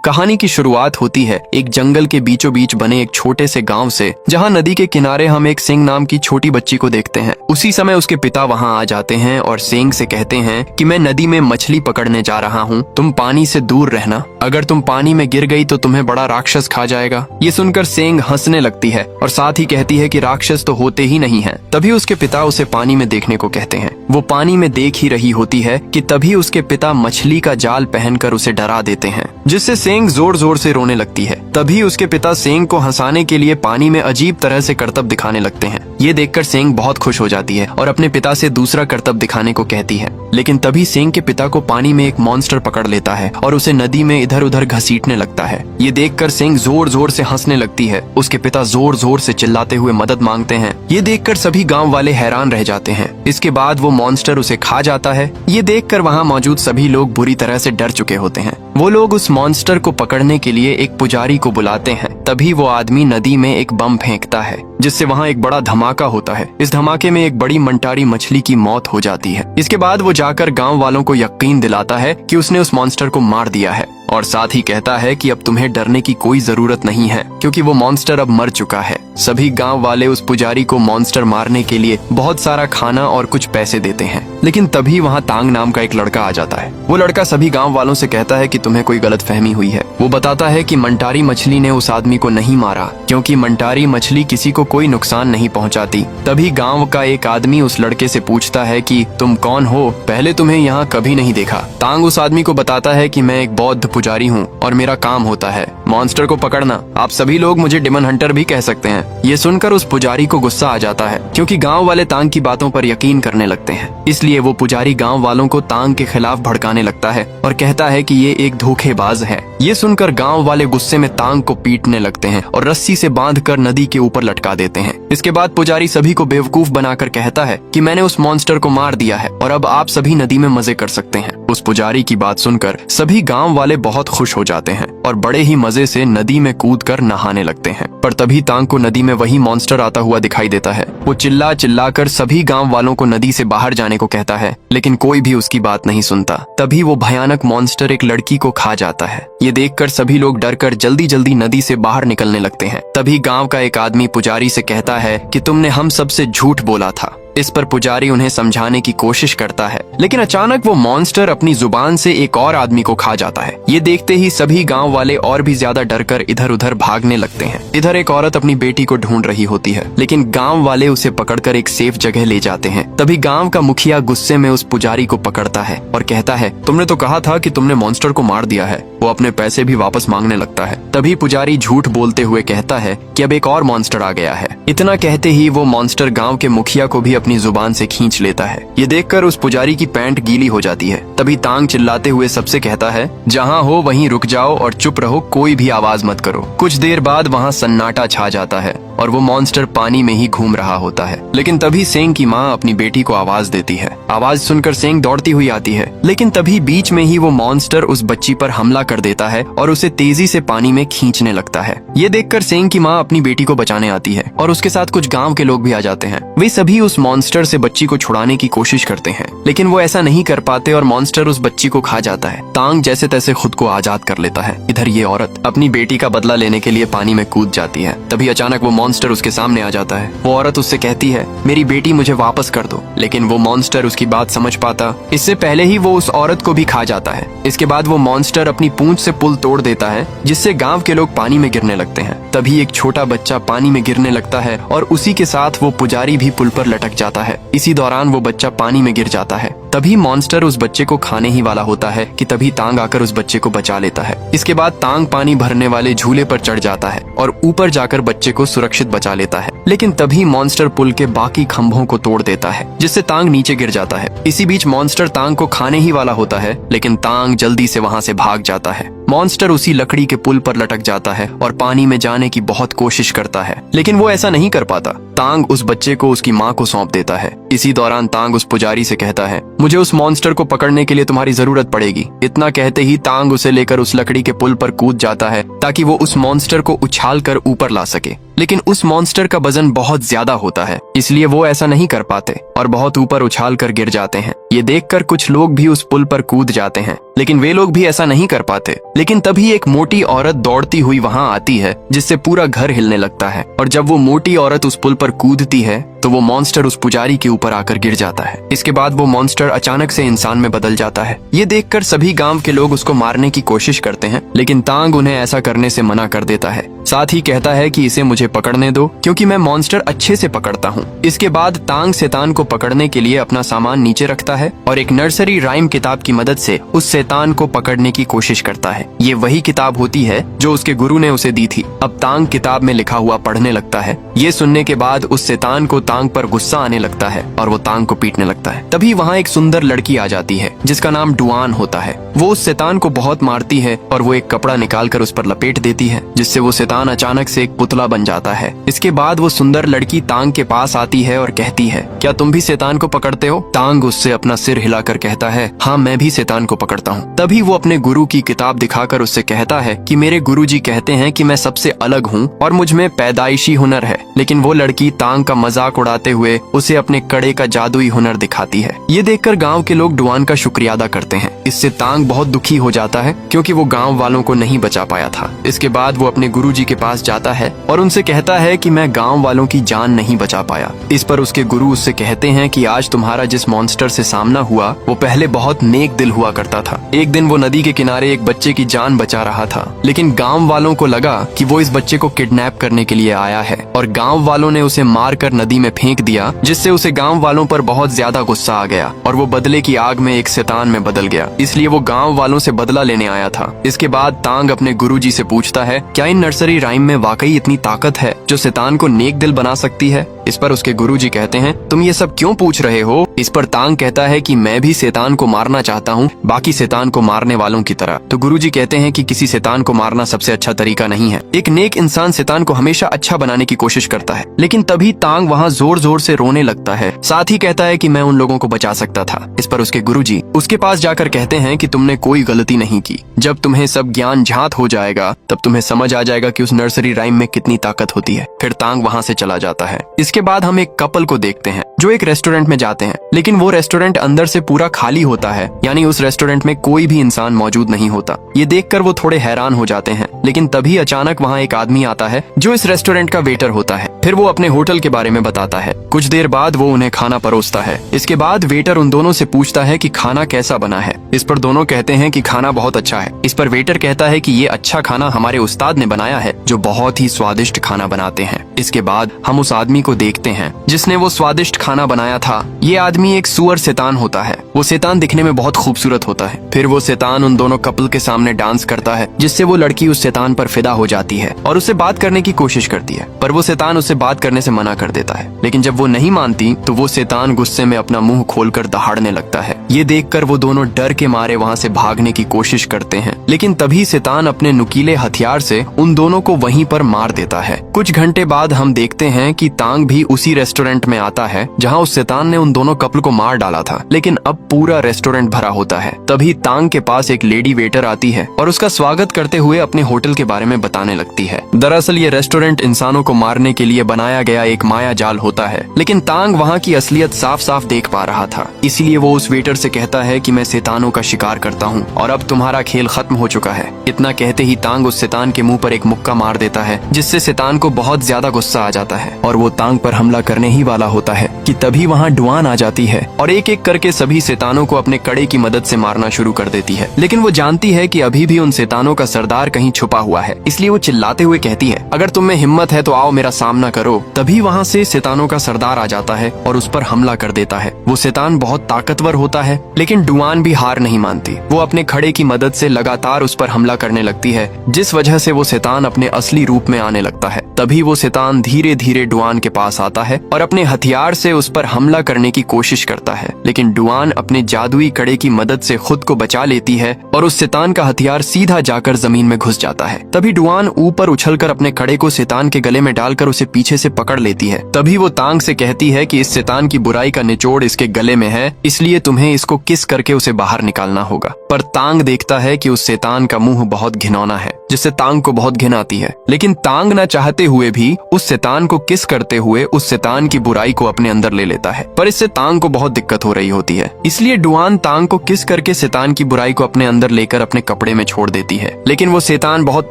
कहानी की शुरुआत होती है एक जंगल के बीचों बीच बने एक छोटे से गांव से, जहां नदी के किनारे हम एक सिंह नाम की छोटी बच्ची को देखते हैं। उसी समय उसके पिता वहां आ जाते हैं और सिंह से कहते हैं कि मैं नदी में मछली पकड़ने जा रहा हूं, तुम पानी से दूर रहना, अगर तुम पानी में गिर गई तो तुम्हें बड़ा राक्षस खा जाएगा। ये सुनकर सिंह हंसने लगती है और साथ ही कहती है कि राक्षस तो होते ही नहीं है। तभी उसके पिता उसे पानी में देखने को कहते हैं। वो पानी में देख ही रही होती है कि तभी उसके पिता मछली का जाल पहनकर उसे डरा देते हैं, जिससे सिंह जोर जोर से रोने लगती है। तभी उसके पिता सिंह को हंसाने के लिए पानी में अजीब तरह से करतब दिखाने लगते हैं। ये देखकर सिंह बहुत खुश हो जाती है और अपने पिता से दूसरा करतब दिखाने को कहती है। लेकिन तभी सिंह के पिता को पानी में एक मॉन्स्टर पकड़ लेता है और उसे नदी में इधर उधर घसीटने लगता है। ये देखकर सिंह जोर जोर से हंसने लगती है। उसके पिता जोर जोर से चिल्लाते हुए मदद मांगते हैं। ये देखकर सभी गांव वाले हैरान रह जाते हैं। इसके बाद वो मॉन्स्टर उसे खा जाता है। ये देखकर वहाँ मौजूद सभी लोग बुरी तरह से डर चुके होते हैं। वो लोग उस मॉन्स्टर को पकड़ने के लिए एक पुजारी को बुलाते हैं। तभी वो आदमी नदी में एक बम फेंकता है, जिससे वहाँ एक बड़ा धमाका होता है। इस धमाके में एक बड़ी मंटारी मछली की मौत हो जाती है। इसके बाद वो जाकर गांव वालों को यकीन दिलाता है कि उसने उस मॉन्स्टर को मार दिया है और साथ ही कहता है कि अब तुम्हें डरने की कोई जरूरत नहीं है, क्योंकि वो मॉन्स्टर अब मर चुका है। सभी गांव वाले उस पुजारी को मॉन्स्टर मारने के लिए बहुत सारा खाना और कुछ पैसे देते हैं। लेकिन तभी वहाँ तांग नाम का एक लड़का आ जाता है। वो लड़का सभी गांव वालों से कहता है कि तुम्हें कोई गलतफहमी हुई है। वो बताता है कि मंटारी मछली ने उस आदमी को नहीं मारा, क्योंकि मंटारी मछली किसी को कोई नुकसान नहीं पहुंचाती। तभी गांव का एक आदमी उस लड़के से पूछता है कि तुम कौन हो, पहले तुम्हें यहाँ कभी नहीं देखा। तांग उस आदमी को बताता है कि मैं एक बौद्ध पुजारी हूँ और मेरा काम होता है मॉन्स्टर को पकड़ना। आप सभी लोग मुझे डिमन हंटर भी कह सकते हैं। ये सुनकर उस पुजारी को गुस्सा आ जाता है, क्योंकि गांव वाले तांग की बातों पर यकीन करने लगते हैं। इसलिए वो पुजारी गांव वालों को तांग के खिलाफ भड़काने लगता है और कहता है कि ये एक धोखेबाज है। ये सुनकर गांव वाले गुस्से में तांग को पीटने लगते हैं और रस्सी से बांधकर नदी के ऊपर लटका देते हैं। इसके बाद पुजारी सभी को बेवकूफ बनाकर कहता है कि मैंने उस मॉन्स्टर को मार दिया है और अब आप सभी नदी में मजे कर सकते हैं। उस पुजारी की बात सुनकर सभी गांव वाले बहुत खुश हो जाते हैं और बड़े ही मजे से नदी में कूदकर नहाने लगते हैं। पर तभी तांग को नदी में वही मॉन्स्टर आता हुआ दिखाई देता है। वो चिल्ला चिल्लाकर सभी गांव वालों को नदी से बाहर जाने को कहता है, लेकिन कोई भी उसकी बात नहीं सुनता। तभी वो भयानक मॉन्स्टर एक लड़की को खा जाता है। ये देखकर सभी लोग डरकर जल्दी जल्दी नदी से बाहर निकलने लगते हैं। तभी गांव का एक आदमी पुजारी से कहता है कि तुमने हम सबसे झूठ बोला था। इस पर पुजारी उन्हें समझाने की कोशिश करता है, लेकिन अचानक वो मॉन्स्टर अपनी जुबान से एक और आदमी को खा जाता है। ये देखते ही सभी गांव वाले और भी ज्यादा डरकर इधर उधर भागने लगते हैं। इधर एक औरत अपनी बेटी को ढूंढ रही होती है, लेकिन गांव वाले उसे पकड़कर एक सेफ जगह ले जाते हैं। तभी गांव का मुखिया गुस्से में उस पुजारी को पकड़ता है और कहता है, तुमने तो कहा था कि तुमने मॉन्स्टर को मार दिया है। वो अपने पैसे भी वापस मांगने लगता है। तभी पुजारी झूठ बोलते हुए कहता है कि अब एक और मॉन्स्टर आ गया है। इतना कहते ही वो मॉन्स्टर गांव के मुखिया को भी अपनी जुबान से खींच लेता है। ये देखकर उस पुजारी की पैंट गीली हो जाती है। तभी तांग चिल्लाते हुए सबसे कहता है, जहाँ हो वहीं रुक जाओ और चुप रहो, कोई भी आवाज मत करो। कुछ देर बाद वहाँ सन्नाटा छा जाता है और वो मॉन्स्टर पानी में ही घूम रहा होता है। लेकिन तभी सिंह की माँ अपनी बेटी को आवाज देती है। आवाज सुनकर सिंह दौड़ती हुई आती है, लेकिन तभी बीच में ही वो मॉन्स्टर उस बच्ची पर हमला कर देता है और उसे तेजी से पानी में खींचने लगता है। ये देखकर सिंह की माँ अपनी बेटी को बचाने आती है और उसके साथ कुछ गांव के लोग भी आ जाते हैं। वे सभी उस मॉन्स्टर से बच्ची को छुड़ाने की कोशिश करते हैं, लेकिन वो ऐसा नहीं कर पाते और मॉन्स्टर उस बच्ची को खा जाता है। तांग जैसे तैसे खुद को आजाद कर लेता है। इधर ये औरत अपनी बेटी का बदला लेने के लिए पानी में कूद जाती है। तभी अचानक वो मॉन्स्टर उसके सामने आ जाता है। वो औरत उससे कहती है, मेरी बेटी मुझे वापस कर दो, लेकिन वो मॉन्स्टर उसकी बात समझ पाता इससे पहले ही वो उस औरत को भी खा जाता है। इसके बाद वो मॉन्स्टर अपनी पूंछ से पुल तोड़ देता है, जिससे गांव के लोग पानी में गिरने लगते हैं। तभी एक छोटा बच्चा पानी में गिरने लगता है और उसी के साथ वो पुजारी भी पुल पर लटक जाता है। इसी दौरान वो बच्चा पानी में गिर जाता है। तभी मॉन्स्टर उस बच्चे को खाने ही वाला होता है कि तभी तांग आकर उस बच्चे को बचा लेता है। इसके बाद तांग पानी भरने वाले झूले पर चढ़ जाता है और ऊपर जाकर बच्चे को सुरक्षित बचा लेता है। लेकिन तभी मॉन्स्टर पुल के बाकी खंभों को तोड़ देता है, जिससे तांग नीचे गिर जाता है। इसी बीच मॉन्स्टर तांग को खाने ही वाला होता है, लेकिन तांग जल्दी से वहाँ से भाग जाता है। मॉन्स्टर उसी लकड़ी के पुल पर लटक जाता है और पानी में जाने की बहुत कोशिश करता है, लेकिन वो ऐसा नहीं कर पाता। तांग उस बच्चे को उसकी माँ को सौंप देता है। इसी दौरान तांग उस पुजारी से कहता है, मुझे उस मॉन्स्टर को पकड़ने के लिए तुम्हारी जरूरत पड़ेगी। इतना कहते ही तांग उसे लेकर उस लकड़ी के पुल पर कूद जाता है ताकि वो उस मॉन्स्टर को उछाल कर ऊपर ला सके। लेकिन उस मॉन्स्टर का वजन बहुत ज्यादा होता है, इसलिए वो ऐसा नहीं कर पाते और बहुत ऊपर उछाल कर गिर जाते हैं। ये देखकर कुछ लोग भी उस पुल पर कूद जाते हैं, लेकिन वे लोग भी ऐसा नहीं कर पाते। लेकिन तभी एक मोटी औरत दौड़ती हुई वहां आती है, जिससे पूरा घर हिलने लगता है। और जब वो मोटी औरत उस पुल पर कूदती है तो वो मॉन्स्टर उस पुजारी के ऊपर आकर गिर जाता है। इसके बाद वो मॉन्स्टर अचानक से इंसान में बदल जाता है। ये देखकर सभी गांव के लोग उसको मारने की कोशिश करते हैं, लेकिन तांग उन्हें ऐसा करने से मना कर देता है। साथ ही कहता है कि इसे मुझे पकड़ने दो, क्योंकि मैं मॉन्स्टर अच्छे से पकड़ता हूँ। इसके बाद तांग शैतान को पकड़ने के लिए अपना सामान नीचे रखता है और एक नर्सरी राइम किताब की मदद से उस शैतान को पकड़ने की कोशिश करता है। ये वही किताब होती है जो उसके गुरु ने उसे दी थी। अब तांग किताब में लिखा हुआ पढ़ने लगता है। ये सुनने के बाद उस शैतान को तांग पर गुस्सा आने लगता है और वो तांग को पीटने लगता है। तभी वहाँ एक सुंदर लड़की आ जाती है जिसका नाम डुआन होता है। वो उस शैतान को बहुत मारती है और वो एक कपड़ा निकालकर उस पर लपेट देती है, जिससे वो शैतान अचानक से एक पुतला बन जाता है। इसके बाद वो सुंदर लड़की तांग के पास आती है और कहती है, क्या तुम भी शैतान को पकड़ते हो? तांग उससे अपना सिर हिलाकर कहता है, हाँ मैं भी शैतान को पकड़ता हूँ। तभी वो अपने गुरु की किताब दिखाकर उससे कहता है कि मेरे गुरुजी कहते हैं कि मैं सबसे अलग हूँ और मुझ में पैदाइशी हुनर है। लेकिन वो लड़की तांग का मजाक उड़ाते हुए उसे अपने कड़े का जादुई हुनर दिखाती है। ये देखकर गांव के लोग डुआन का शुक्रिया अदा करते हैं। इससे तांग बहुत दुखी हो जाता है, क्योंकि वो गांव वालों को नहीं बचा पाया था। इसके बाद वो अपने गुरुजी के पास जाता है और उनसे कहता है कि मैं गांव वालों की जान नहीं बचा पाया। इस पर उसके गुरु उससे कहते हैं कि आज तुम्हारा जिस मॉन्स्टर से सामना हुआ वो पहले बहुत नेक दिल हुआ करता था। एक दिन वो नदी के किनारे एक बच्चे की जान बचा रहा था, लेकिन गांव वालों को लगा कि वो इस बच्चे को किडनैप करने के लिए आया है और गांव वालों ने उसे मारकर नदी में फेंक दिया, जिससे उसे गांव वालों पर बहुत ज्यादा गुस्सा आ गया और वो बदले की आग में एक शैतान में बदल गया। इसलिए वो गांव वालों से बदला लेने आया था। इसके बाद तांग अपने गुरुजी से पूछता है, क्या इन नर्सरी राइम में वाकई इतनी ताकत है जो शैतान को नेक दिल बना सकती है? इस पर उसके गुरुजी कहते हैं, तुम ये सब क्यों पूछ रहे हो? इस पर तांग कहता है कि मैं भी शैतान को मारना चाहता हूँ, बाकी शैतान को मारने वालों की तरह। तो गुरुजी कहते हैं कि किसी शैतान को मारना सबसे अच्छा तरीका नहीं है। एक नेक इंसान शैतान को हमेशा अच्छा बनाने की कोशिश करता है। लेकिन तभी तांग वहाँ जोर जोर से रोने लगता है। साथ ही कहता है कि मैं उन लोगों को बचा सकता था। इस पर उसके गुरुजी उसके पास जाकर कहते हैं कि तुमने कोई गलती नहीं की। जब तुम्हें सब ज्ञान झात हो जाएगा तब तुम्हें समझ आ जाएगा कि उस नर्सरी राइम में कितनी ताकत होती है। फिर तांग वहाँ से चला जाता है। इसके बाद हम एक कपल को देखते हैं जो एक रेस्टोरेंट में जाते हैं, लेकिन वो रेस्टोरेंट अंदर से पूरा खाली होता है, यानी उस रेस्टोरेंट में कोई भी इंसान मौजूद नहीं होता। ये देखकर वो थोड़े हैरान हो जाते हैं, लेकिन तभी अचानक वहाँ एक आदमी आता है जो इस रेस्टोरेंट का वेटर होता है। फिर वो अपने होटल के बारे में बताता है। कुछ देर बाद वो उन्हें खाना परोसता है। इसके बाद वेटर उन दोनों से पूछता है कि खाना कैसा बना है। इस पर दोनों कहते हैं कि खाना बहुत अच्छा है। इस पर वेटर कहता है कि ये अच्छा खाना हमारे उस्ताद ने बनाया है, जो बहुत ही स्वादिष्ट खाना बनाते हैं। इसके बाद हम उस आदमी को देखते हैं जिसने वो स्वादिष्ट खाना बनाया था। ये आदमी एक सुअर शैतान होता है। वो शैतान दिखने में बहुत खूबसूरत होता है। फिर वो शैतान उन दोनों कपल के सामने डांस करता है, जिससे वो लड़की उस शैतान पर फिदा हो जाती है और उससे बात करने की कोशिश करती है, पर वो शैतान उससे बात करने से मना कर देता है। लेकिन जब वो नहीं मानती तो वो शैतान गुस्से में अपना मुंह खोलकर दहाड़ने लगता है। ये देखकर वो दोनों डर के मारे वहाँ से भागने की कोशिश करते हैं, लेकिन तभी शैतान अपने नुकीले हथियार से उन दोनों को वहीं पर मार देता है। कुछ घंटे बाद हम देखते हैं कि तांग भी उसी रेस्टोरेंट में आता है जहाँ उस शैतान ने उन दोनों कपल को मार डाला था, लेकिन अब पूरा रेस्टोरेंट भरा होता है। तभी तांग के पास एक लेडी वेटर आती है और उसका स्वागत करते हुए अपने होटल के बारे में बताने लगती है। दरअसल ये रेस्टोरेंट इंसानों को मारने के लिए बनाया गया एक माया जाल होता है, लेकिन तांग वहाँ की असलियत साफ साफ देख पा रहा था। इसीलिए वो उस वेटर से कहता है कि मैं शैतानों का शिकार करता हूँ और अब तुम्हारा खेल खत्म हो चुका है। इतना कहते ही तांग उस शैतान के मुंह पर एक मुक्का मार देता है, जिससे शैतान को बहुत ज्यादा गुस्सा आ जाता है और वो तांग पर हमला करने ही वाला होता है कि तभी वहाँ डुआन आ जाती है और एक एक करके सभी शैतानों को अपने कड़े की मदद से मारना शुरू कर देती है। लेकिन वो जानती है कि अभी भी उन शैतानों का सरदार कहीं छुपा हुआ है, इसलिए वो चिल्लाते हुए कहती है, अगर तुम में हिम्मत है तो आओ मेरा सामना करो। तभी वहाँ से शैतानों का सरदार आ जाता है और उस पर हमला कर देता है। वो शैतान बहुत ताकतवर होता है, लेकिन डुआन भी हार नहीं मानती। वो अपने खड़े की मदद से लगातार उस पर हमला करने लगती है, जिस वजह से वो शैतान अपने असली रूप में आने लगता है। तभी वो शैतान धीरे धीरे डुआन के पास पास आता है और अपने हथियार से उस पर हमला करने की कोशिश करता है, लेकिन डुआन अपने जादुई कड़े की मदद से खुद को बचा लेती है और उस शैतान का हथियार सीधा जाकर जमीन में घुस जाता है। तभी डुआन ऊपर उछलकर अपने कड़े को शैतान के गले में डालकर उसे पीछे से पकड़ लेती है। तभी वो तांग से कहती है कि इस शैतान की बुराई का निचोड़ इसके गले में है, इसलिए तुम्हें इसको किस करके उसे बाहर निकालना होगा। पर तांग देखता है कि उस शैतान का मुंह बहुत घिनौना है, जिससे तांग को बहुत घिन आती है। लेकिन तांग न चाहते हुए भी उस शैतान को किस करते हुए उस शैतान की बुराई को अपने अंदर ले लेता है। पर इससे तांग को बहुत दिक्कत हो रही होती है, इसलिए डुआन तांग को किस करके शैतान की बुराई को अपने अंदर लेकर अपने कपड़े में छोड़ देती है। लेकिन वो शैतान बहुत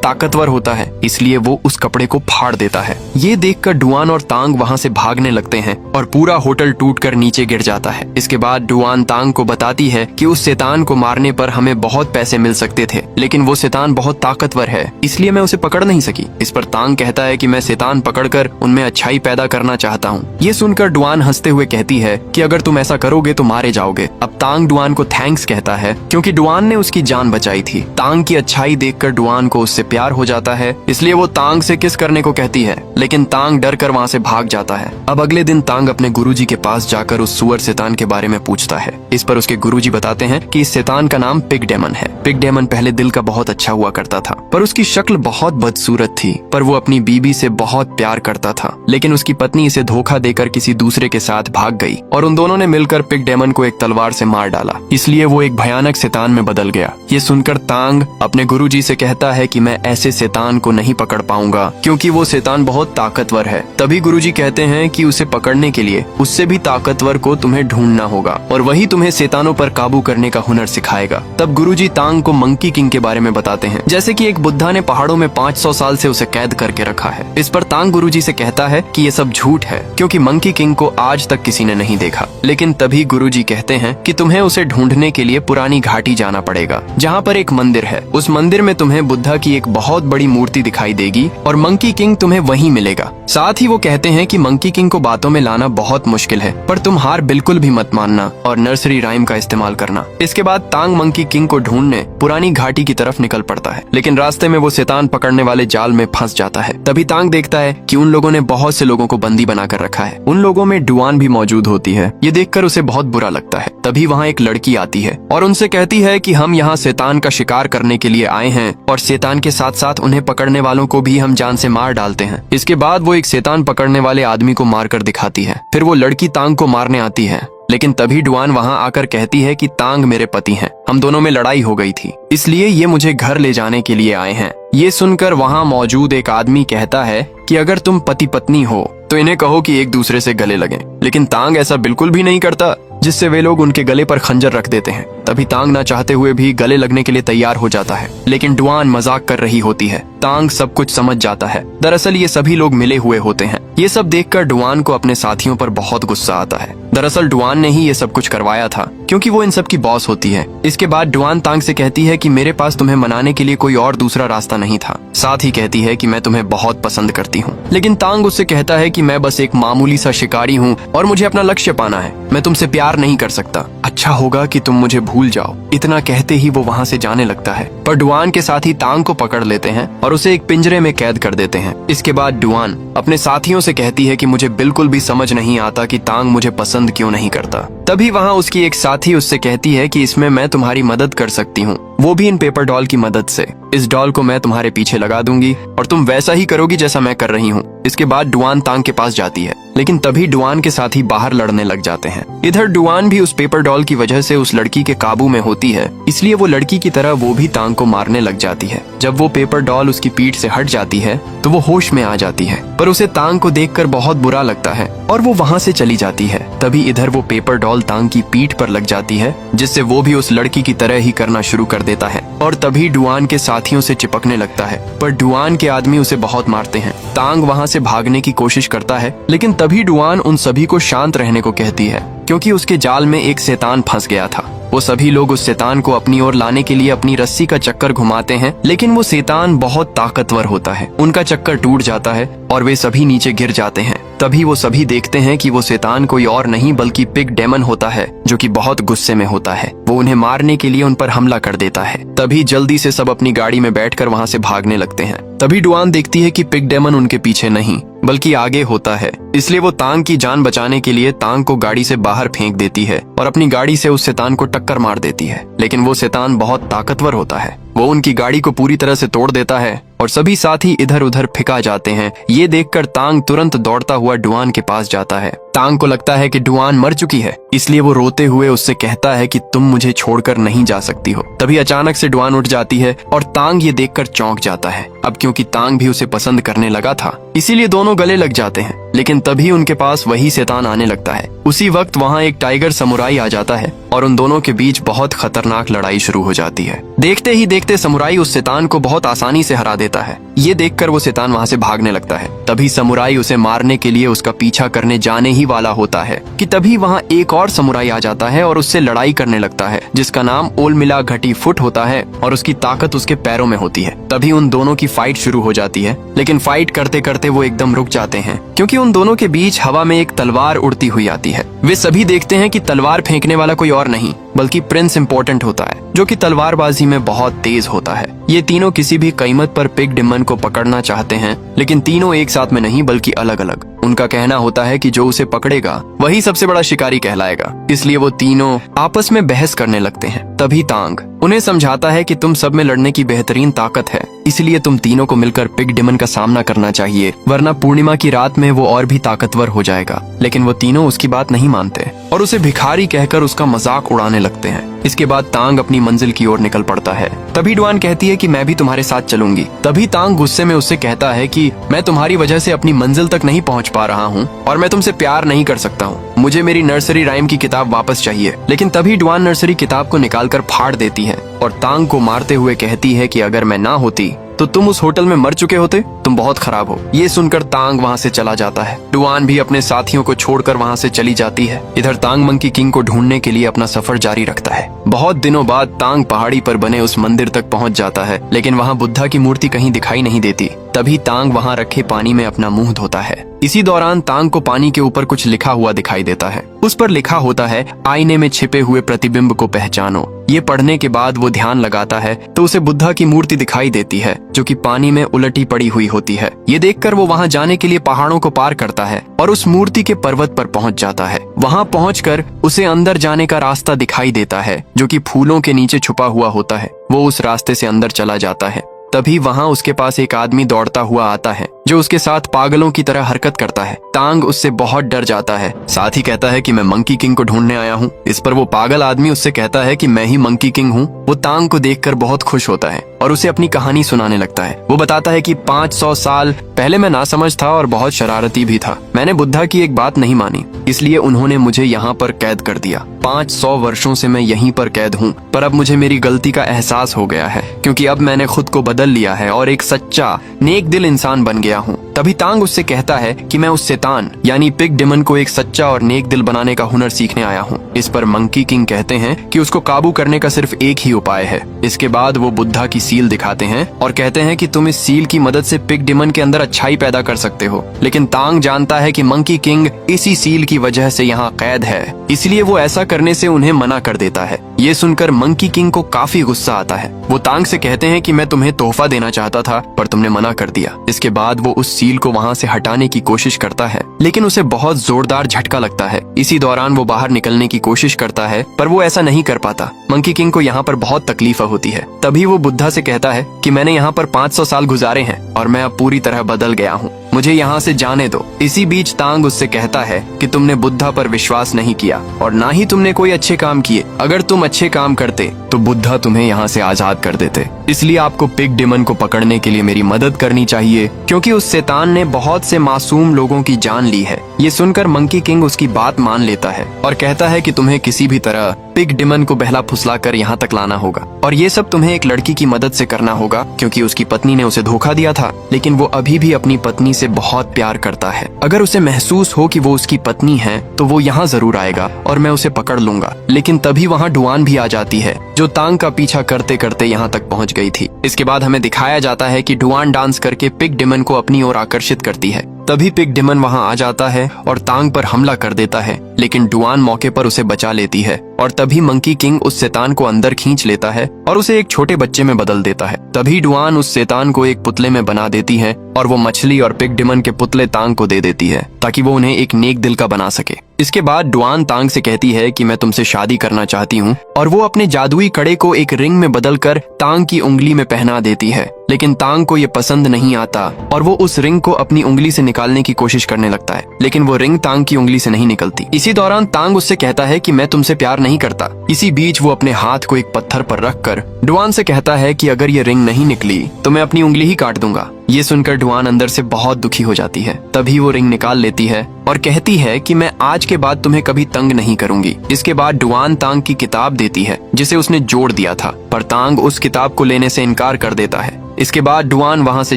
ताकतवर होता है, इसलिए वो उस कपड़े को फाड़ देता है। ये देखकर डुआन और तांग वहाँ से भागने लगते हैं और पूरा होटल टूटकर नीचे गिर जाता है। इसके बाद डुआन तांग को बताती है कि उस शैतान को मारने पर हमें बहुत पैसे मिल सकते थे, लेकिन वो शैतान बहुत ताकतवर है, इसलिए मैं उसे पकड़ नहीं सकी। इस पर तांग कहता है कि मैं शैतान पकड़कर उनमें अच्छाई पैदा करना चाहता हूँ। ये सुनकर डुआन हंसते हुए कहती है कि अगर तुम ऐसा करोगे तो मारे जाओगे। अब तांग डुआन को थैंक्स कहता है क्योंकि डुआन ने उसकी जान बचाई थी। तांग की अच्छाई देखकर डुआन को उससे प्यार हो जाता है, इसलिए वो तांग से किस करने को कहती है, लेकिन तांग डर कर वहाँ से भाग जाता है। अब अगले दिन तांग अपने गुरुजी के पास जाकर उस सुअर शैतान के बारे में पूछता है। इस पर उसके गुरुजी बताते हैं कि इस शैतान का नाम पिग डेमन है। पिग डेमन पहले दिल का बहुत अच्छा हुआ करता था, पर उसकी शक्ल बहुत बदसूरत थी। पर वो अपनी बीबी से बहुत प्यार करता था, लेकिन उसकी पत्नी इसे धोखा देकर किसी दूसरे के साथ भाग गई और उन दोनों ने मिलकर पिग डेमन को एक तलवार से मार डाला, इसलिए वो एक भयानक शैतान में बदल गया। ये सुनकर तांग अपने गुरुजी से कहता है कि मैं ऐसे शैतान को नहीं पकड़ पाऊंगा क्योंकि वो शैतान बहुत ताकतवर है। तभी गुरुजी कहते हैं कि उसे पकड़ने के लिए उससे भी ताकतवर को तुम्हें ढूंढना होगा और वही तुम्हें शैतानों पर काबू करने का हुनर सिखाएगा। तब गुरुजी तांग को मंकी किंग के बारे में बताते हैं, जैसे कि एक बुद्धा ने पहाड़ों में 500 साल से उसे कैद करके रखा है। इस पर तांग गुरुजी से कहता है कि ये सब झूठ है क्योंकि मंकी किंग को आज तक किसी ने नहीं देखा। लेकिन तभी गुरुजी कहते हैं कि तुम्हें उसे ढूंढने के लिए पुरानी घाटी जाना पड़ेगा, जहाँ पर एक मंदिर है। उस मंदिर में तुम्हें बुद्धा की एक बहुत बड़ी मूर्ति दिखाई देगी और मंकी किंग तुम्हें वहीं मिलेगा। साथ ही वो कहते हैं कि मंकी किंग को बातों में लाना बहुत मुश्किल है, पर तुम हार बिल्कुल भी मत मानना और नर्सरी राइम का इस्तेमाल करना। इसके बाद तांग मंकी किंग को ढूंढने पुरानी घाटी की तरफ निकल पड़ता है, लेकिन रास्ते में वो शैतान पकड़ने वाले जाल में फंस जाता है। तभी तांग देखता है कि उन लोगों ने बहुत से लोगों को बंदी बनाकर रखा है। उन लोगों में डुआन भी मौजूद होती है। ये देखकर उसे बहुत बुरा लगता है। तभी वहाँ एक लड़की आती है और उनसे कहती है कि हम यहाँ शैतान का शिकार करने के लिए आए हैं और शैतान के साथ साथ उन्हें पकड़ने वालों को भी हम जान से मार डालते हैं। इसके बाद वो एक शैतान पकड़ने वाले आदमी को मार कर दिखाती है। फिर वो लड़की तांग को मारने आती है, लेकिन तभी डुआन वहाँ आकर कहती है कि तांग मेरे पति हैं, हम दोनों में लड़ाई हो गई थी, इसलिए ये मुझे घर ले जाने के लिए आए हैं। ये सुनकर वहाँ मौजूद एक आदमी कहता है कि अगर तुम पति पत्नी हो तो इन्हें कहो कि एक दूसरे से गले लगें। लेकिन तांग ऐसा बिल्कुल भी नहीं करता, जिससे वे लोग उनके गले पर खंजर रख देते हैं। तभी तांग ना चाहते हुए भी गले लगने के लिए तैयार हो जाता है, लेकिन डुआन मजाक कर रही होती है। तांग सब कुछ समझ जाता है। दरअसल ये सभी लोग मिले हुए होते हैं। ये सब देखकर डुआन को अपने साथियों पर बहुत गुस्सा आता है। दरअसल डुआन ने ही ये सब कुछ करवाया था क्योंकि वो इन सब की बॉस होती है। इसके बाद डुआन तांग से कहती है कि मेरे पास तुम्हें मनाने के लिए कोई और दूसरा रास्ता नहीं था। साथ ही कहती है कि मैं तुम्हें बहुत पसंद करती हूँ। लेकिन तांग उससे कहता है कि मैं बस एक मामूली सा शिकारी हूँ और मुझे अपना लक्ष्य पाना है, मैं तुमसे प्यार नहीं कर सकता। अच्छा होगा कि तुम मुझे भूल जाओ। इतना कहते ही वो वहाँ से जाने लगता है, पर डुआन के साथी तांग को पकड़ लेते हैं और उसे एक पिंजरे में कैद कर देते हैं। इसके बाद डुआन अपने साथियों से कहती है कि मुझे बिल्कुल भी समझ नहीं आता कि तांग मुझे पसंद क्यों नहीं करता। तभी वहाँ उसकी एक साथी उससे कहती है कि इसमें मैं तुम्हारी मदद कर सकती हूँ, वो भी इन पेपर डॉल की मदद से। इस डॉल को मैं तुम्हारे पीछे लगा दूंगी और तुम वैसा ही करोगी जैसा मैं कर रही हूँ। इसके बाद डुआन तांग के पास जाती है, लेकिन तभी डुआन के साथी बाहर लड़ने लग जाते हैं। इधर डुआन भी उस पेपर डॉल की वजह से उस लड़की के काबू में होती है, इसलिए वो लड़की की तरह वो भी तांग को मारने लग जाती है। जब वो पेपर डॉल उसकी पीठ से हट जाती है तो वो होश में आ जाती है, पर उसे तांग को देखकर बहुत बुरा लगता है और वो वहाँ से चली जाती है। तभी इधर वो पेपर डॉल तांग की पीठ पर लग जाती है, जिससे वो भी उस लड़की की तरह ही करना शुरू कर देता है और तभी डुआन के साथियों से चिपकने लगता है। पर डुआन के आदमी उसे बहुत मारते हैं। तांग वहाँ से भागने की कोशिश करता है, लेकिन तभी डुआन उन सभी को शांत रहने को कहती है क्योंकि उसके जाल में एक शैतान फंस गया था। वो सभी लोग उस शैतान को अपनी ओर लाने के लिए अपनी रस्सी का चक्कर घुमाते हैं, लेकिन वो शैतान बहुत ताकतवर होता है। उनका चक्कर टूट जाता है और वे सभी नीचे गिर जाते हैं। तभी वो सभी देखते हैं कि वो शैतान कोई और नहीं बल्कि पिग डेमन होता है, जो कि बहुत गुस्से में होता है। वो उन्हें मारने के लिए उन पर हमला कर देता है। तभी जल्दी से सब अपनी गाड़ी में बैठकर वहाँ से भागने लगते हैं। तभी डुआन देखती है कि पिग डेमन उनके पीछे नहीं बल्कि आगे होता है। इसलिए वो तांग की जान बचाने के लिए तांग को गाड़ी से बाहर फेंक देती है और अपनी गाड़ी से उस शैतान को टक्कर मार देती है। लेकिन वो शैतान बहुत ताकतवर होता है। वो उनकी गाड़ी को पूरी तरह से तोड़ देता है और सभी साथी इधर उधर फेंका जाते हैं। ये देखकर तांग तुरंत दौड़ता हुआ डुआन के पास जाता है। तांग को लगता है कि डुआन मर चुकी है, इसलिए वो रोते हुए उससे कहता है कि तुम मुझे छोड़कर नहीं जा सकती हो। तभी अचानक से डुआन उठ जाती है और तांग ये देखकर चौंक जाता है। अब क्योंकि तांग भी उसे पसंद करने लगा था, इसीलिए दोनों गले लग जाते हैं। लेकिन तभी उनके पास वही शैतान आने लगता है। उसी वक्त वहाँ एक टाइगर समुराई आ जाता है और उन दोनों के बीच बहुत खतरनाक लड़ाई शुरू हो जाती है। देखते ही देखते समुराई उस शैतान को बहुत आसानी से हरा देता है। ये देखकर वो शैतान वहाँ से भागने लगता है। तभी समुराई उसे मारने के लिए उसका पीछा करने जाने ही वाला होता है कि तभी वहाँ एक और समुराई आ जाता है और उससे लड़ाई करने लगता है, जिसका नाम ओलमिला घटी फुट होता है और उसकी ताकत उसके पैरों में होती है। तभी उन दोनों की फाइट शुरू हो जाती है, लेकिन फाइट करते करते वो एकदम रुक जाते हैं क्योंकि उन दोनों के बीच हवा में एक तलवार उड़ती हुई आती है। वे सभी देखते हैं कि तलवार फेंकने वाला कोई और नहीं बल्कि प्रिंस इम्पोर्टेंट होता है, जो कि तलवारबाजी में बहुत तेज होता है। ये तीनों किसी भी कीमत पर पिग डिमन को पकड़ना चाहते हैं, लेकिन तीनों एक साथ में नहीं बल्कि अलग अलग। उनका कहना होता है कि जो उसे पकड़ेगा वही सबसे बड़ा शिकारी कहलाएगा। इसलिए वो तीनों आपस में बहस करने लगते हैं। तभी तांग उन्हें समझाता है कि तुम सब में लड़ने की बेहतरीन ताकत है, इसलिए तुम तीनों को मिलकर पिग डिमन का सामना करना चाहिए, वरना पूर्णिमा की रात में वो और भी ताकतवर हो जाएगा। लेकिन वो तीनों उसकी बात नहीं मानते और उसे भिखारी कहकर उसका मजाक उड़ाने लगते हैं। इसके बाद तांग अपनी मंजिल की ओर निकल पड़ता है। तभी डुआन कहती है कि मैं भी तुम्हारे साथ चलूंगी। तभी तांग गुस्से में उससे कहता है कि मैं तुम्हारी वजह से अपनी मंजिल तक नहीं पहुंच पा रहा हूं और मैं तुमसे प्यार नहीं कर सकता हूं। मुझे मेरी नर्सरी राइम की किताब वापस चाहिए। लेकिन तभी डुआन नर्सरी किताब को निकालकर फाड़ देती है और तांग को मारते हुए कहती है कि अगर मैं ना होती तो तुम उस होटल में मर चुके होते, तुम बहुत खराब हो। ये सुनकर तांग वहाँ से चला जाता है। डुआन भी अपने साथियों को छोड़कर वहाँ से चली जाती है। इधर तांग मंकी किंग को ढूंढने के लिए अपना सफर जारी रखता है। बहुत दिनों बाद तांग पहाड़ी पर बने उस मंदिर तक पहुँच जाता है, लेकिन वहाँ बुद्धा की मूर्ति कहीं दिखाई नहीं देती। तभी तांग वहाँ रखे पानी में अपना मुंह धोता है। इसी दौरान तांग को पानी के ऊपर कुछ लिखा हुआ दिखाई देता है। उस पर लिखा होता है, आईने में छिपे हुए प्रतिबिंब को पहचानो। ये पढ़ने के बाद वो ध्यान लगाता है तो उसे बुद्धा की मूर्ति दिखाई देती है, जो कि पानी में उलटी पड़ी हुई होती है। ये देखकर वो वहाँ जाने के लिए पहाड़ों को पार करता है और उस मूर्ति के पर्वत पर पहुँच जाता है। वहाँ पहुँचकर उसे अंदर जाने का रास्ता दिखाई देता है, जो कि फूलों के नीचे छुपा हुआ होता है। वो उस रास्ते से अंदर चला जाता है। तभी वहाँ उसके पास एक आदमी दौड़ता हुआ आता है, जो उसके साथ पागलों की तरह हरकत करता है। तांग उससे बहुत डर जाता है, साथ ही कहता है कि मैं मंकी किंग को ढूंढने आया हूँ। इस पर वो पागल आदमी उससे कहता है कि मैं ही मंकी किंग हूँ। वो तांग को देखकर बहुत खुश होता है और उसे अपनी कहानी सुनाने लगता है। वो बताता है कि 500 साल पहले मैं नासमझ था और बहुत शरारती भी था। मैंने बुद्धा की एक बात नहीं मानी, इसलिए उन्होंने मुझे यहाँ पर कैद कर दिया। 500 वर्षों से मैं यहीं पर कैद हूँ, पर अब मुझे मेरी गलती का एहसास हो गया है, क्योंकि अब मैंने खुद को बदल लिया है और एक सच्चा नेक दिल इंसान बन गया हूँ। तभी तांग उससे कहता है कि मैं उस शैतान यानी पिग डिमन को एक सच्चा और नेक दिल बनाने का हुनर सीखने आया हूँ। इस पर मंकी किंग कहते हैं कि उसको काबू करने का सिर्फ एक ही उपाय है। इसके बाद वो बुद्धा की सील दिखाते हैं और कहते हैं कि तुम इस सील की मदद से पिग डिमन के अंदर अच्छाई पैदा कर सकते हो। लेकिन तांग जानता है कि मंकी किंग इसी सील की वजह से यहाँ कैद है, इसलिए वो ऐसा करने से उन्हें मना कर देता है। ये सुनकर मंकी किंग को काफी गुस्सा आता है। वो तांग से कहते हैं कि मैं तुम्हें तोहफा देना चाहता था, पर तुमने मना कर दिया। इसके बाद वो उस सील को वहाँ से हटाने की कोशिश करता है, लेकिन उसे बहुत जोरदार झटका लगता है। इसी दौरान वो बाहर निकलने की कोशिश करता है, पर वो ऐसा नहीं कर पाता। मंकी किंग को यहाँ पर बहुत तकलीफ होती है। तभी वो बुद्धा से कहता है कि मैंने यहाँ पर 500 साल गुजारे हैं और मैं अब पूरी तरह बदल गया हूँ, मुझे यहाँ से जाने दो। इसी बीच तांग उससे कहता है कि तुमने बुद्धा पर विश्वास नहीं किया और ना ही तुमने कोई अच्छे काम किए। अगर तुम अच्छे काम करते तो बुद्धा तुम्हें यहाँ से आजाद कर देते। इसलिए आपको पिग डिमन को पकड़ने के लिए मेरी मदद करनी चाहिए, क्योंकि उस शैतान ने बहुत से मासूम लोगों की जान ली है। ये सुनकर मंकी किंग उसकी बात मान लेता है और कहता है कि तुम्हें किसी भी तरह पिग डिमन को बहला फुसला कर यहाँ तक लाना होगा, और ये सब तुम्हें एक लड़की की मदद से करना होगा, क्योंकि उसकी पत्नी ने उसे धोखा दिया था, लेकिन वो अभी भी अपनी पत्नी से बहुत प्यार करता है। अगर उसे महसूस हो कि वो उसकी पत्नी है तो वो यहाँ जरूर आएगा और मैं उसे पकड़ लूंगा। लेकिन तभी वहाँ डुआन भी आ जाती है, जो तांग का पीछा करते करते यहाँ तक पहुँच गई थी। इसके बाद हमें दिखाया जाता है कि डुआन डांस करके पिग डिमन को अपनी ओर आकर्षित करती है। तभी पिग डिमन वहाँ आ जाता है और तांग पर हमला कर देता है, लेकिन डुआन मौके पर उसे बचा लेती है। और तभी मंकी किंग उस शैतान को अंदर खींच लेता है और उसे एक छोटे बच्चे में बदल देता है। तभी डुआन उस शैतान को एक पुतले में बना देती है और वो मछली और पिग डिमन के पुतले तांग को दे देती है ताकि वो उन्हें एक नेक दिल का बना सके। इसके बाद डुआन तांग से कहती है कि मैं तुमसे शादी करना चाहती हूँ और वो अपने जादुई कड़े को एक रिंग में बदलकर तांग की उंगली में पहना देती है। लेकिन तांग को ये पसंद नहीं आता और वो उस रिंग को अपनी उंगली से निकालने की कोशिश करने लगता है, लेकिन वो रिंग तांग की उंगली से नहीं निकलती। इसी दौरान तांग उससे कहता है कि मैं तुमसे प्यार नहीं करता। इसी बीच वो अपने हाथ को एक पत्थर पर रखकर डुआन से कहता है कि अगर ये रिंग नहीं निकली तो मैं अपनी उंगली ही काट दूंगा। ये सुनकर डुआन अंदर से बहुत दुखी हो जाती है। तभी वो रिंग निकाल लेती है और कहती है कि मैं आज के बाद तुम्हें कभी तंग नहीं करूंगी। इसके बाद डुआन तांग की किताब देती है जिसे उसने जोड़ दिया था, पर तांग उस किताब को लेने से इनकार कर देता है। इसके बाद डुआन वहाँ से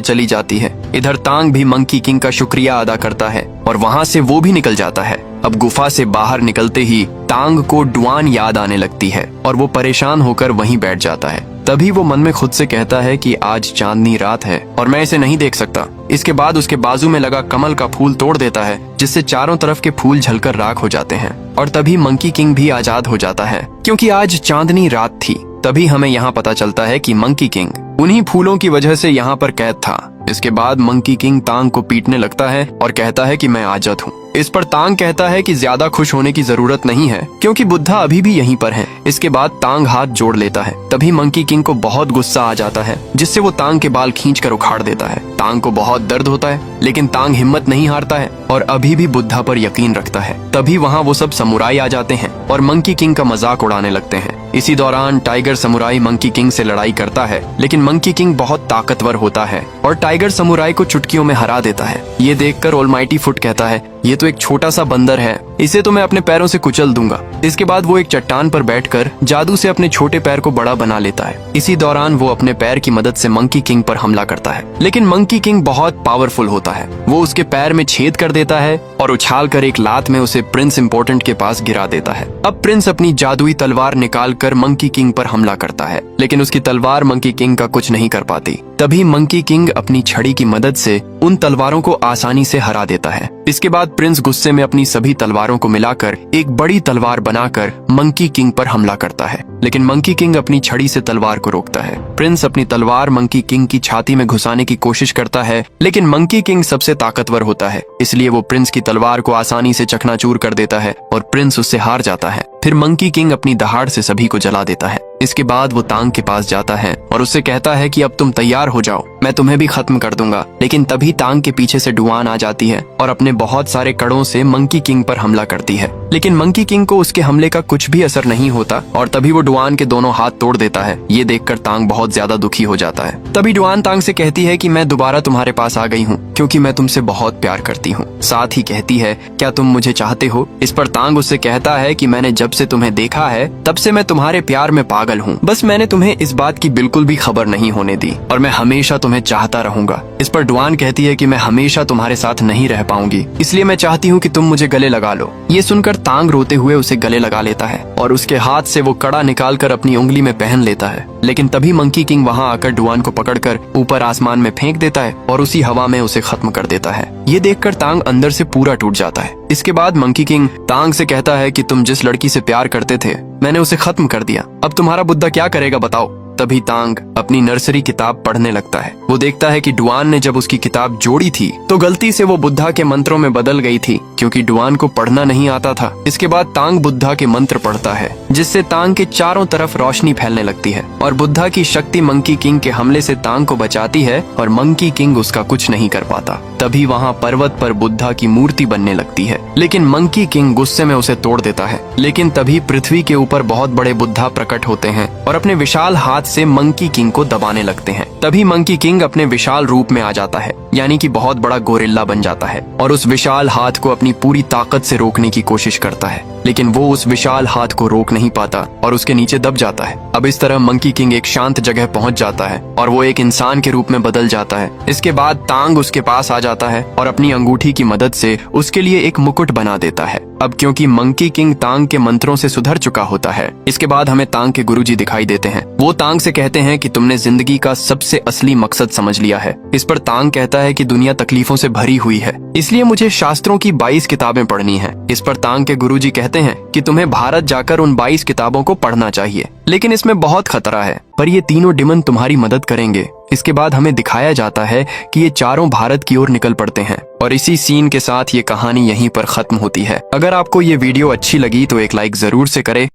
चली जाती है। इधर तांग भी मंकी किंग का शुक्रिया अदा करता है और वहाँ से वो भी निकल जाता है। अब गुफा से बाहर निकलते ही तांग को डुआन याद आने लगती है और वो परेशान होकर वहीं बैठ जाता है। तभी वो मन में खुद से कहता है कि आज चांदनी रात है और मैं इसे नहीं देख सकता। इसके बाद उसके बाजू में लगा कमल का फूल तोड़ देता है जिससे चारों तरफ के फूल झलकर राख हो जाते हैं और तभी मंकी किंग भी आजाद हो जाता है क्योंकि आज चांदनी रात थी। तभी हमें यहाँ पता चलता है कि मंकी किंग उन्हीं फूलों की वजह से यहाँ पर कैद था। इसके बाद मंकी किंग तांग को पीटने लगता है और कहता है कि मैं आजाद हूँ। इस पर तांग कहता है कि ज्यादा खुश होने की जरूरत नहीं है क्योंकि बुद्धा अभी भी यहीं पर है। इसके बाद तांग हाथ जोड़ लेता है। तभी मंकी किंग को बहुत गुस्सा आ जाता है जिससे वो तांग के बाल खींचकर उखाड़ देता है। तांग को बहुत दर्द होता है लेकिन तांग हिम्मत नहीं हारता है और अभी भी बुद्धा पर यकीन रखता है। तभी वहाँ वो सब समुराई आ जाते हैं और मंकी किंग का मजाक उड़ाने लगते हैं। इसी दौरान टाइगर समुराई मंकी किंग से लड़ाई करता है लेकिन मंकी किंग बहुत ताकतवर होता है और टाइगर समुराई को चुटकियों में हरा देता है। ये देखकर ऑलमाइटी फुट कहता है ये तो एक छोटा सा बंदर है, इसे तो मैं अपने पैरों से कुचल दूंगा। इसके बाद वो एक चट्टान पर बैठकर जादू से अपने छोटे पैर को बड़ा बना लेता है। इसी दौरान वो अपने पैर की मदद से मंकी किंग पर हमला करता है लेकिन मंकी किंग बहुत पावरफुल होता है। वो उसके पैर में छेद कर देता है और उछालकर एक लात में उसे प्रिंस इम्पोर्टेंट के पास गिरा देता है। अब प्रिंस अपनी जादुई तलवार निकालकर मंकी किंग पर हमला करता है लेकिन उसकी तलवार मंकी किंग का कुछ नहीं कर पाती। तभी मंकी किंग अपनी छड़ी की मदद से उन तलवारों को आसानी से हरा देता है। इसके बाद प्रिंस गुस्से में अपनी सभी तलवारों को मिलाकर एक बड़ी तलवार बनाकर मंकी किंग पर हमला करता है लेकिन मंकी किंग अपनी छड़ी से तलवार को रोकता है। प्रिंस अपनी तलवार मंकी किंग की छाती में घुसाने की कोशिश करता है लेकिन मंकी किंग सबसे ताकतवर होता है, इसलिए वो प्रिंस की तलवार को आसानी से चकनाचूर कर देता है और प्रिंस उससे हार जाता है। फिर मंकी किंग अपनी दहाड़ से सभी को जला देता है। इसके बाद वो तांग के पास जाता है और उससे कहता है कि अब तुम तैयार हो जाओ, मैं तुम्हें भी खत्म कर दूंगा। लेकिन तभी तांग के पीछे से डुआन आ जाती है और अपने बहुत सारे कड़ों से मंकी किंग पर हमला करती है लेकिन मंकी किंग को उसके हमले का कुछ भी असर नहीं होता और तभी वो डुआन के दोनों हाथ तोड़ देता है। ये देखकर तांग बहुत ज्यादा दुखी हो जाता है। तभी डुआन तांग से कहती है कि मैं दोबारा तुम्हारे पास आ गई हूँ क्योंकि मैं तुमसे बहुत प्यार करती हूँ। साथ ही कहती है क्या तुम मुझे चाहते हो। इस पर तांग उससे कहता है कि मैंने जब से तुम्हें देखा है तब से मैं तुम्हारे प्यार में पागल हूँ, बस मैंने तुम्हें इस बात की बिल्कुल भी खबर नहीं होने दी और मैं हमेशा तुम्हें चाहता रहूंगा। इस पर डुआन कहती है कि मैं हमेशा तुम्हारे साथ नहीं रह पाऊंगी, इसलिए मैं चाहती हूँ कि तुम मुझे गले लगा लो। ये सुनकर तांग रोते हुए उसे गले लगा लेता है और उसके हाथ से वो कड़ा निकालकर अपनी उंगली में पहन लेता है। लेकिन तभी मंकी किंग वहाँ आकर डुआन को पकड़कर ऊपर आसमान में फेंक देता है और उसी हवा में उसे खत्म कर देता है। ये देखकर तांग अंदर से पूरा टूट जाता है। इसके बाद मंकी किंग तांग से कहता है कि तुम जिस लड़की से प्यार करते थे मैंने उसे खत्म कर दिया, अब तुम्हारा बुद्धा क्या करेगा बताओ। तभी तांग अपनी नर्सरी किताब पढ़ने लगता है। वो देखता है कि डुआन ने जब उसकी किताब जोड़ी थी तो गलती से वो बुद्धा के मंत्रों में बदल गई थी क्योंकि डुआन को पढ़ना नहीं आता था। इसके बाद तांग बुद्धा के मंत्र पढ़ता है जिससे तांग के चारों तरफ रोशनी फैलने लगती है और बुद्धा की शक्ति मंकी किंग के हमले से तांग को बचाती है और मंकी किंग उसका कुछ नहीं कर पाता। तभी वहाँ पर्वत पर बुद्धा की मूर्ति बनने लगती है लेकिन मंकी किंग गुस्से में उसे तोड़ देता है। लेकिन तभी पृथ्वी के ऊपर बहुत बड़े बुद्धा प्रकट होते हैं और अपने विशाल हाथ से मंकी किंग को दबाने लगते हैं। तभी मंकी किंग अपने विशाल रूप में आ जाता है यानी कि बहुत बड़ा गोरिल्ला बन जाता है और उस विशाल हाथ को अपनी पूरी ताकत से रोकने की कोशिश करता है लेकिन वो उस विशाल हाथ को रोक नहीं पाता और उसके नीचे दब जाता है। अब इस तरह मंकी किंग एक शांत जगह पहुंच जाता है और वो एक इंसान के रूप में बदल जाता है। इसके बाद तांग उसके पास आ जाता है और अपनी अंगूठी की मदद से उसके लिए एक मुकुट बना देता है अब क्योंकि मंकी किंग तांग के मंत्रों से सुधर चुका होता है। इसके बाद हमें तांग के गुरुजी दिखाई देते हैं। वो तांग से कहते हैं कि तुमने जिंदगी का सबसे असली मकसद समझ लिया है। इस पर तांग कहता है कि दुनिया तकलीफों से भरी हुई है, इसलिए मुझे शास्त्रों की 22 किताबें पढ़नी है। इस पर तांग के गुरुजी कहते हैं कि तुम्हें भारत जाकर उन 22 किताबों को पढ़ना चाहिए, लेकिन इसमें बहुत खतरा है, पर ये तीनों डिमन तुम्हारी मदद करेंगे। इसके बाद हमें दिखाया जाता है कि ये चारों भारत की ओर निकल पड़ते हैं और इसी सीन के साथ ये कहानी यहीं पर खत्म होती है। अगर आपको ये वीडियो अच्छी लगी तो एक लाइक जरूर से करें।